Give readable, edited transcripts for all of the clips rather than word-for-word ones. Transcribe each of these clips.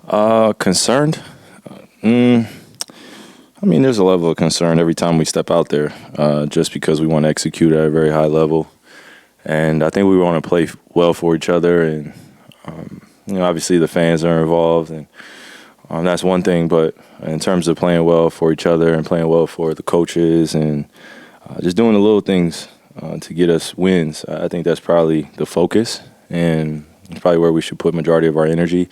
Concerned? I mean, there's a level of concern every time we step out there, just because we want to execute at a very high level. And I think we want to play well for each other. And, obviously the fans are involved, and that's one thing. But in terms of playing well for each other and playing well for the coaches and just doing the little things to get us wins, I think that's probably the focus. And it's probably where we should put majority of our energy.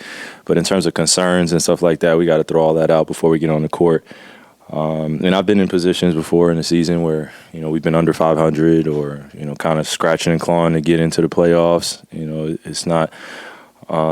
But in terms of concerns and stuff like that, we got to throw all that out before we get on the court. And I've been in positions before in the season where, we've been under 500 or, kind of scratching and clawing to get into the playoffs. It's not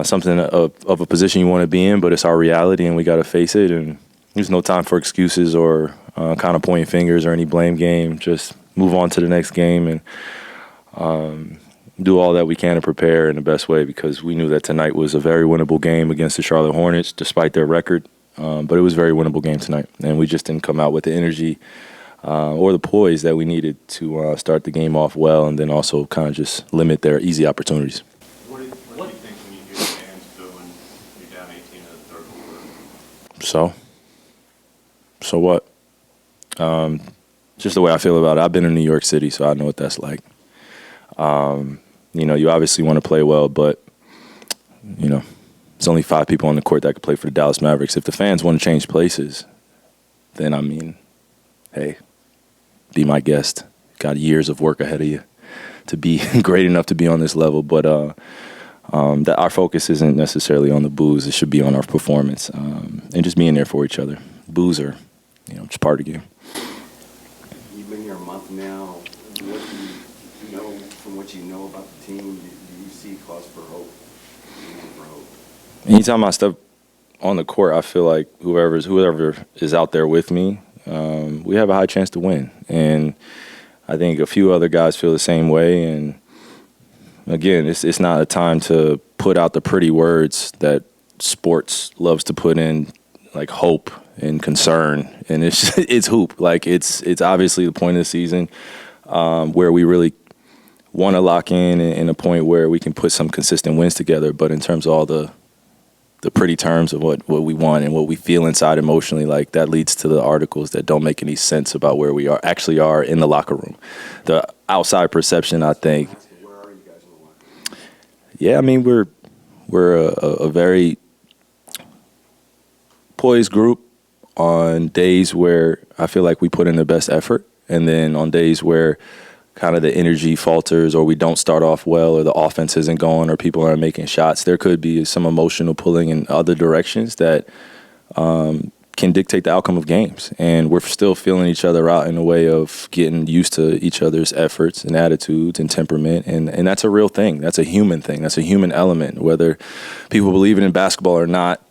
something of a position you want to be in, but it's our reality and we got to face it. And there's no time for excuses or kind of pointing fingers or any blame game. Just move on to the next game and do all that we can to prepare in the best way, because we knew that tonight was a very winnable game against the Charlotte Hornets, despite their record. But it was a very winnable game tonight, and we just didn't come out with the energy or the poise that we needed to start the game off well, and then also kind of just limit their easy opportunities. What do you think when you hear the fans booing you're down 18 in the third quarter? So what? Just the way I feel about it. I've been in New York City, so I know what that's like. You obviously want to play well, but, there's only 5 people on the court that could play for the Dallas Mavericks. If the fans want to change places, then, hey, be my guest. Got years of work ahead of you to be great enough to be on this level. But that our focus isn't necessarily on the boos. It should be on our performance and just being there for each other. Boos are, just part of the game. You've been here a month now. What do you know from what you know about the team? Do you see cause for hope? Anytime I step on the court, I feel like whoever is out there with me, we have a high chance to win. And I think a few other guys feel the same way. And again, it's not a time to put out the pretty words that sports loves to put in, like hope and concern. And it's hoop. Like it's obviously the point of the season where we really want to lock in a point where we can put some consistent wins together. But in terms of all the pretty terms of what we want and what we feel inside emotionally, like that leads to the articles that don't make any sense about where we actually are in the locker room. The outside perception, I think. Where are you guys in the locker room? Yeah, I mean, we're a very poised group on days where I feel like we put in the best effort, and then on days where kind of the energy falters or we don't start off well or the offense isn't going or people aren't making shots, there could be some emotional pulling in other directions that can dictate the outcome of games. And we're still feeling each other out in a way of getting used to each other's efforts and attitudes and temperament. And that's a real thing. That's a human thing. That's a human element. Whether people believe it in basketball or not,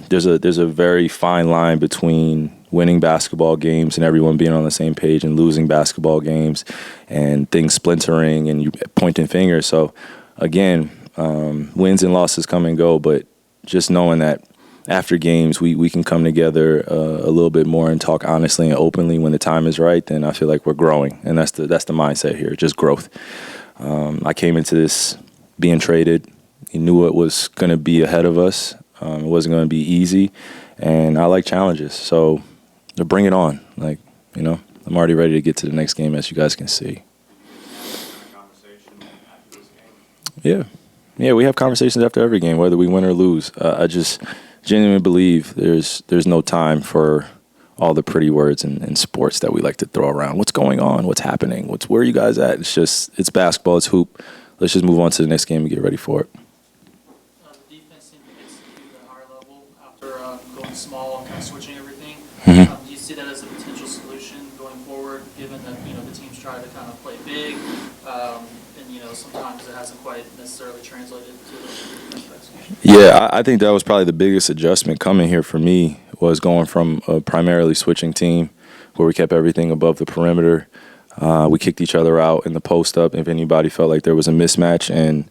there's a very fine line between winning basketball games and everyone being on the same page and losing basketball games and things splintering and you pointing fingers. So, again, wins and losses come and go, but just knowing that after games we can come together a little bit more and talk honestly and openly when the time is right, then I feel like we're growing. And that's the mindset here, just growth. I came into this being traded. You knew what was going to be ahead of us. It wasn't going to be easy, and I like challenges. So bring it on. I'm already ready to get to the next game, as you guys can see. Yeah, we have conversations after every game, whether we win or lose. I just genuinely believe there's no time for all the pretty words in sports that we like to throw around. What's going on? What's happening? Where are you guys at? It's basketball. It's hoop. Let's just move on to the next game and get ready for it. The defense seemed to execute at a higher level after going small and kind of switching everything. Mm-hmm. Do you see that as a potential solution going forward, given that the teams try to kind of play big, and sometimes it hasn't quite necessarily translated to the defense execution? Yeah, I think that was probably the biggest adjustment coming here for me, was going from a primarily switching team where we kept everything above the perimeter. We kicked each other out in the post-up if anybody felt like there was a mismatch. And,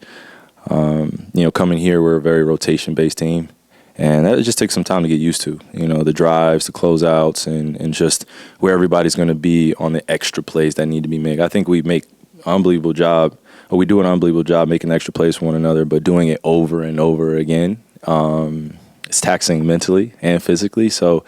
coming here, we're a very rotation-based team. And that just takes some time to get used to, the drives, the closeouts, and just where everybody's going to be on the extra plays that need to be made. I think we make an unbelievable job, or we do an unbelievable job making extra plays for one another, but doing it over and over again it's taxing mentally and physically. So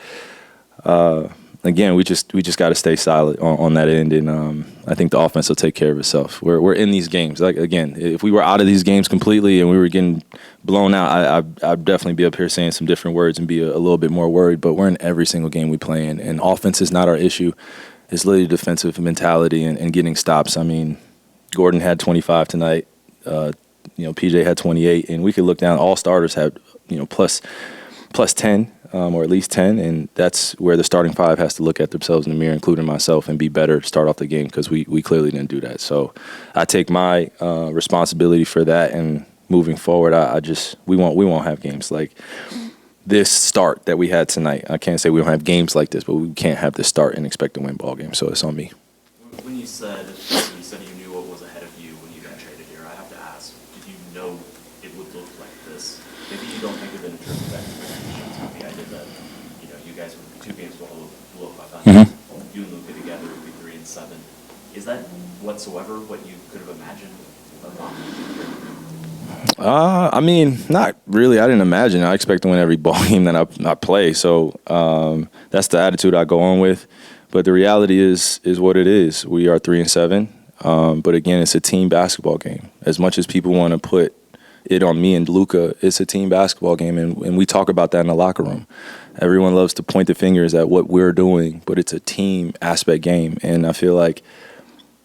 again, we just got to stay solid on that end, and I think the offense will take care of itself. We're in these games. Like, again, if we were out of these games completely and we were getting blown out, I'd definitely be up here saying some different words and be a little bit more worried. But we're in every single game we play in, and offense is not our issue. It's literally defensive mentality and getting stops. I mean, Gordon had 25 tonight. PJ had 28, and we could look down. All starters had plus 10. Or at least 10, and that's where the starting five has to look at themselves in the mirror, including myself, and be better to start off the game, because we clearly didn't do that. So I take my responsibility for that, and moving forward, we won't have games like this start that we had tonight. I can't say we don't have games like this, but we can't have this start and expect to win ball games, so it's on me. When you said you knew what was ahead of you when you got traded here, I have to ask, did you know it would look like this? Maybe you don't think of it in terms of expectations, but the idea that, you guys would be 2 games below 500, you and Luka together would be 3 and 7. Is that whatsoever what you could have imagined? I mean, not really. I didn't imagine. I expect to win every ball game that I play. So that's the attitude I go on with. But the reality is what it is. We are 3 and 7. But again, it's a team basketball game. As much as people want to put it on me and Luka, it's a team basketball game, and we talk about that in the locker room. Everyone loves to point the fingers at what we're doing, but it's a team aspect game, and I feel like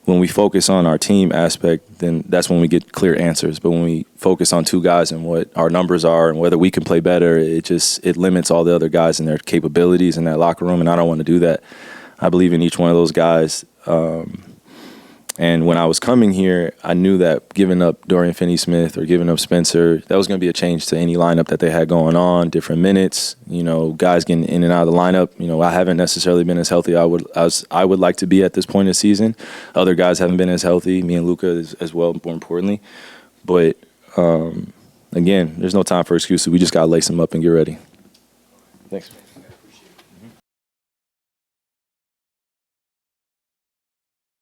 when we focus on our team aspect, then that's when we get clear answers. But when we focus on 2 guys and what our numbers are and whether we can play better, it limits all the other guys and their capabilities in that locker room, and I don't want to do that. I believe in each one of those guys. And when I was coming here, I knew that giving up Dorian Finney-Smith or giving up Spencer, that was going to be a change to any lineup that they had going on, different minutes, guys getting in and out of the lineup. I haven't necessarily been as healthy as I would like to be at this point in the season. Other guys haven't been as healthy, me and Luka as well, more importantly. But, again, there's no time for excuses. We just got to lace them up and get ready. Thanks.